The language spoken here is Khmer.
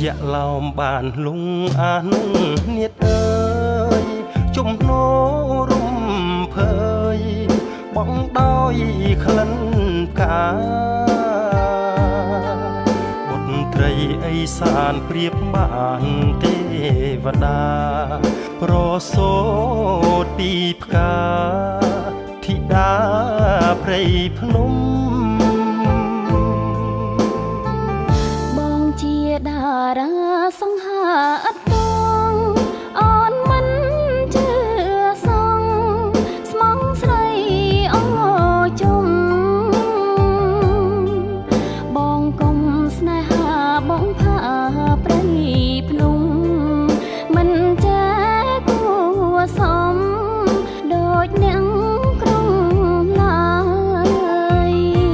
ជាឡោមបានលងអានញាតអើយជំនោរំភើយបងដោយក្លិនកាបុត្រីអីសានព្រៀបបានទេវតាប្រសូតពីផ្កាធីតាព្រៃភ្នំបងជាតារាសង្ហាអ